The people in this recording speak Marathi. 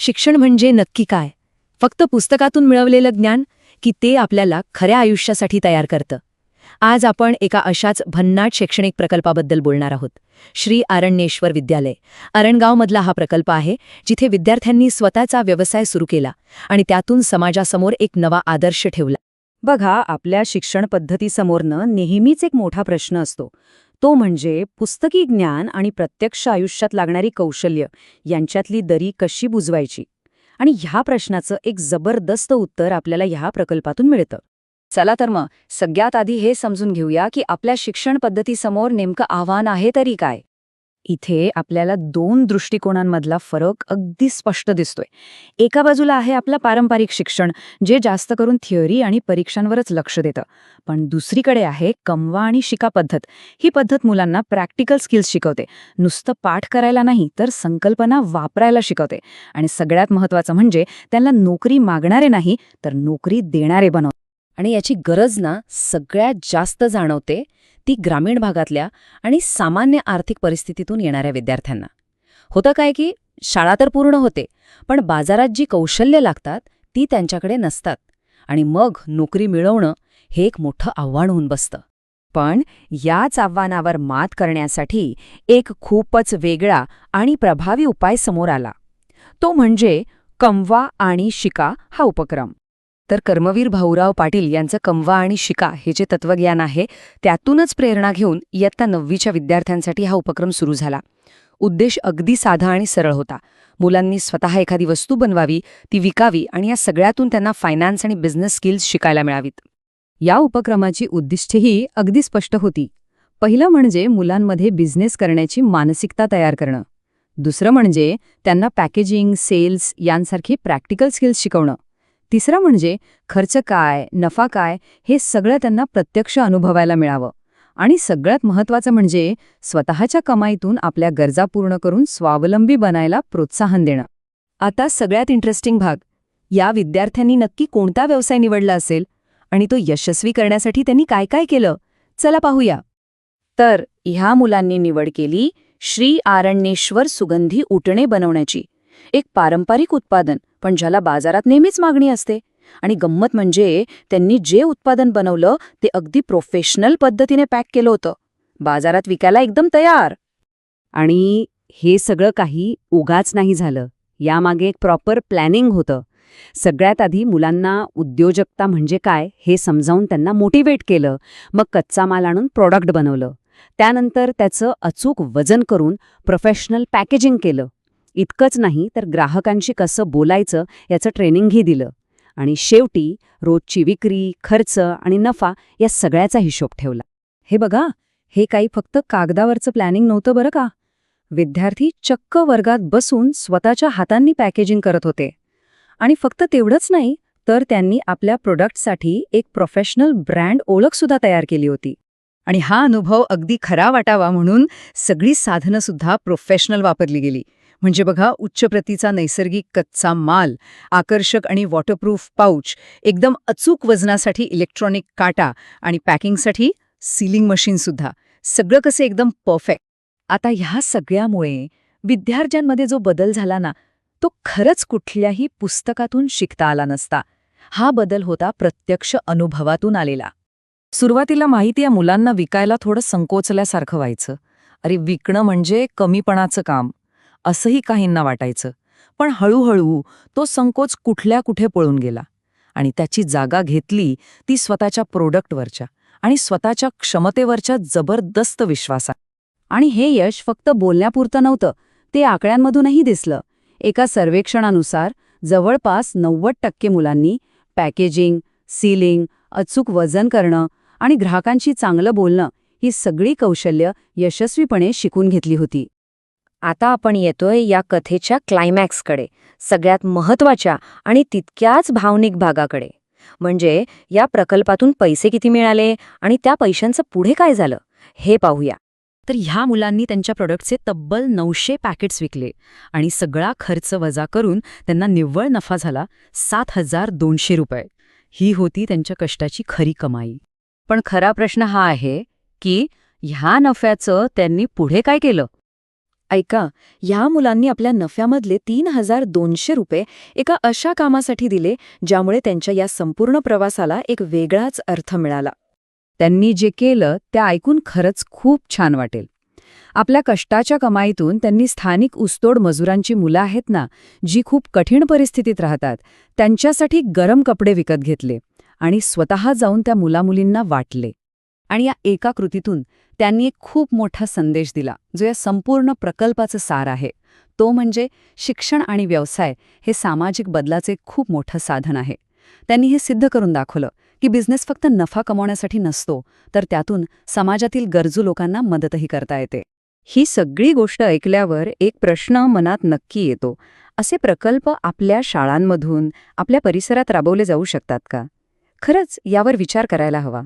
शिक्षण म्हणजे नक्की काय? फक्त पुस्तकातून मिळवलेलं ज्ञान की ते आपल्याला खऱ्या आयुष्यासाठी तयार करतं? आज आपण एका अशाच भन्नाट शैक्षणिक प्रकल्पाबद्दल बोलणार आहोत. श्री आरण्येश्वर विद्यालय. अरणगावमधला हा प्रकल्प आहे, जिथे विद्यार्थ्यांनी स्वतःचा व्यवसाय सुरू केला आणि त्यातून समाजासमोर एक नवा आदर्श ठेवला. बघा, आपल्या शिक्षण पद्धतीसमोरनं नेहमीच एक मोठा प्रश्न असतो. तो म्हणजे पुस्तकी ज्ञान आणि प्रत्यक्ष आयुष्यात लागणारी कौशल्य यांच्यातली दरी कशी बुजवायची. आणि ह्या प्रश्नाचं एक जबरदस्त उत्तर आपल्याला ह्या प्रकल्पातून मिळतं. चला तर मग सगळ्यात आधी हे समजून घेऊया की आपल्या शिक्षण पद्धतीसमोर नेमकं आव्हान आहे तरी काय. इथे आपल्याला दोन दृष्टिकोनांमधला फरक अगदी स्पष्ट दिसतोय. एका बाजूला आहे आपलं पारंपरिक शिक्षण, जे जास्त करून थिअरी आणि परीक्षांवरच लक्ष देतं. पण दुसरीकडे आहे कमवा आणि शिका पद्धत. ही पद्धत मुलांना प्रॅक्टिकल स्किल्स शिकवते. नुसतं पाठ करायला नाही, तर संकल्पना वापरायला शिकवते. आणि सगळ्यात महत्त्वाचं म्हणजे त्यांना नोकरी मागणारे नाही, तर नोकरी देणारे बनवते. आणि याची गरज ना सगळ्यात जास्त जाणवते ती ग्रामीण भागातल्या आणि सामान्य आर्थिक परिस्थितीतून येणाऱ्या विद्यार्थ्यांना. होतं काय की शाळा तर पूर्ण होते, पण बाजारात जी कौशल्य लागतात ती त्यांच्याकडे नसतात. आणि मग नोकरी मिळवणं हे एक मोठं आव्हान होऊन बसतं. पण याच आव्हानावर मात करण्यासाठी एक खूपच वेगळा आणि प्रभावी उपाय समोर आला. तो म्हणजे कमवा आणि शिका हा उपक्रम. तर कर्मवीर भाऊराव पाटील यांचं कमवा आणि शिका हे जे तत्वज्ञान आहे, त्यातूनच प्रेरणा घेऊन इयत्ता 9वीच्या विद्यार्थ्यांसाठी हा उपक्रम सुरू झाला. उद्देश अगदी साधा आणि सरळ होता. मुलांनी स्वतः एखादी वस्तू बनवावी, ती विकावी आणि या सगळ्यातून त्यांना फायनान्स आणि बिझनेस स्किल्स शिकायला मिळावीत. या उपक्रमाची उद्दिष्टेही अगदी स्पष्ट होती. पहिलं म्हणजे मुलांमध्ये बिझनेस करण्याची मानसिकता तयार करणं. दुसरं म्हणजे त्यांना पॅकेजिंग, सेल्स यांसारखे प्रॅक्टिकल स्किल्स शिकवणं. तिसरं म्हणजे खर्च काय, नफा काय हे सगळं त्यांना प्रत्यक्ष अनुभवायला मिळावं. आणि सगळ्यात महत्त्वाचं म्हणजे स्वतःच्या कमाईतून आपल्या गरजा पूर्ण करून स्वावलंबी बनायला प्रोत्साहन देणं. आता सगळ्यात इंटरेस्टिंग भाग, या विद्यार्थ्यांनी नक्की कोणता व्यवसाय निवडला असेल आणि तो यशस्वी करण्यासाठी त्यांनी काय काय केलं, चला पाहूया. तर ह्या मुलांनी निवड केली श्री आरण्येश्वर सुगंधी उटणे बनवण्याची. एक पारंपरिक उत्पादन, पण ज्याला बाजारात नेहमीच मागणी असते. आणि गंमत म्हणजे त्यांनी जे उत्पादन बनवलं ते अगदी प्रोफेशनल पद्धतीने पॅक केलं होतं, बाजारात विकायला एकदम तयार. आणि हे सगळं काही उगाच नाही झालं. यामागे एक प्रॉपर प्लॅनिंग होतं. सगळ्यात आधी मुलांना उद्योजकता म्हणजे काय हे समजावून त्यांना मोटिवेट केलं. मग कच्चा माल आणून प्रॉडक्ट बनवलं. त्यानंतर त्याचं अचूक वजन करून प्रोफेशनल पॅकेजिंग केलं. इतकंच नाही तर ग्राहकांशी कसं बोलायचं याचं ट्रेनिंगही दिलं. आणि शेवटी रोजची विक्री, खर्च आणि नफा या सगळ्याचा हिशोब ठेवला. हे बघा, हे काही फक्त कागदावरचं प्लॅनिंग नव्हतं बरं का. विद्यार्थी चक्क वर्गात बसून स्वतःच्या हातांनी पॅकेजिंग करत होते. आणि फक्त तेवढंच नाही, तर त्यांनी आपल्या प्रोडक्टसाठी एक प्रोफेशनल ब्रँड ओळखसुद्धा तयार केली होती. आणि हा अनुभव अगदी खरा वाटावा म्हणून सगळी साधनंसुद्धा प्रोफेशनल वापरली गेली. म्हणजे बघा, उच्च प्रतीचा नैसर्गिक कच्चा माल, आकर्षक आणि वॉटरप्रूफ पाऊच, एकदम अचूक वजनासाठी इलेक्ट्रॉनिक काटा आणि पॅकिंगसाठी सीलिंग मशीनसुद्धा. सगळं कसं एकदम परफेक्ट. आता ह्या सगळ्यामुळे विद्यार्थ्यांमध्ये जो बदल झाला ना, तो खरंच कुठल्याही पुस्तकातून शिकता आला नसता. हा बदल होता प्रत्यक्ष अनुभवातून आलेला. सुरुवातीला माहिती या मुलांना विकायला थोडं संकोचल्यासारखं व्हायचं. अरे, विकणं म्हणजे कमीपणाचं काम, असंही काहींना वाटायचं. पण हळूहळू तो संकोच कुठल्या कुठे पळून गेला आणि त्याची जागा घेतली ती स्वतःच्या प्रोडक्टवरच्या आणि स्वतःच्या क्षमतेवरच्या जबरदस्त विश्वासा. आणि हे यश फक्त बोलण्यापुरतं नव्हतं, ते आकड्यांमधूनही दिसलं. एका सर्वेक्षणानुसार जवळपास 90% मुलांनी पॅकेजिंग, सीलिंग, अचूक वजन करणं आणि ग्राहकांशी चांगलं बोलणं ही सगळी कौशल्य यशस्वीपणे शिकून घेतली होती. आता आपण येतोय या कथेच्या क्लायमॅक्सकडे, सगळ्यात महत्त्वाच्या आणि तितक्याच भावनिक भागाकडे. म्हणजे या प्रकल्पातून पैसे किती मिळाले आणि त्या पैशांचं पुढे काय झालं हे पाहूया. तर ह्या मुलांनी त्यांच्या प्रोडक्टचे तब्बल 900 पॅकेट्स विकले आणि सगळा खर्च वजा करून त्यांना निव्वळ नफा झाला 7,200 रुपये. ही होती त्यांच्या कष्टाची खरी कमाई. पण खरा प्रश्न हा आहे की ह्या नफ्याचं त्यांनी पुढे काय केलं. ऐका, ह्या मुलांनी आपल्या नफ्यामधले 3,200 रुपये एका अशा कामासाठी दिले ज्यामुळे त्यांच्या या संपूर्ण प्रवासाला एक वेगळाच अर्थ मिळाला. त्यांनी जे केलं ते ऐकून खरंच खूप छान वाटेल. आपल्या कष्टाच्या कमाईतून त्यांनी स्थानिक ऊसतोड मजुरांची मुलं आहेत ना, जी खूप कठीण परिस्थितीत राहतात, त्यांच्यासाठी गरम कपडे विकत घेतले आणि स्वतः जाऊन त्या मुलामुलींना वाटले. आणि या एका कृतीतून त्यांनी एक खूप मोठा संदेश दिला, जो या संपूर्ण प्रकल्पाचं सार आहे. तो म्हणजे शिक्षण आणि व्यवसाय हे सामाजिक बदलाचे खूप मोठं साधन आहे. त्यांनी हे सिद्ध करून दाखवलं की बिझनेस फक्त नफा कमावण्यासाठी नसतो, तर त्यातून समाजातील गरजू लोकांना मदतही करता येते. ही सगळी गोष्ट ऐकल्यावर एक प्रश्न मनात नक्की येतो. असे प्रकल्प आपल्या शाळांमधून, आपल्या परिसरात राबवले जाऊ शकतात का? खरंच यावर विचार करायला हवा.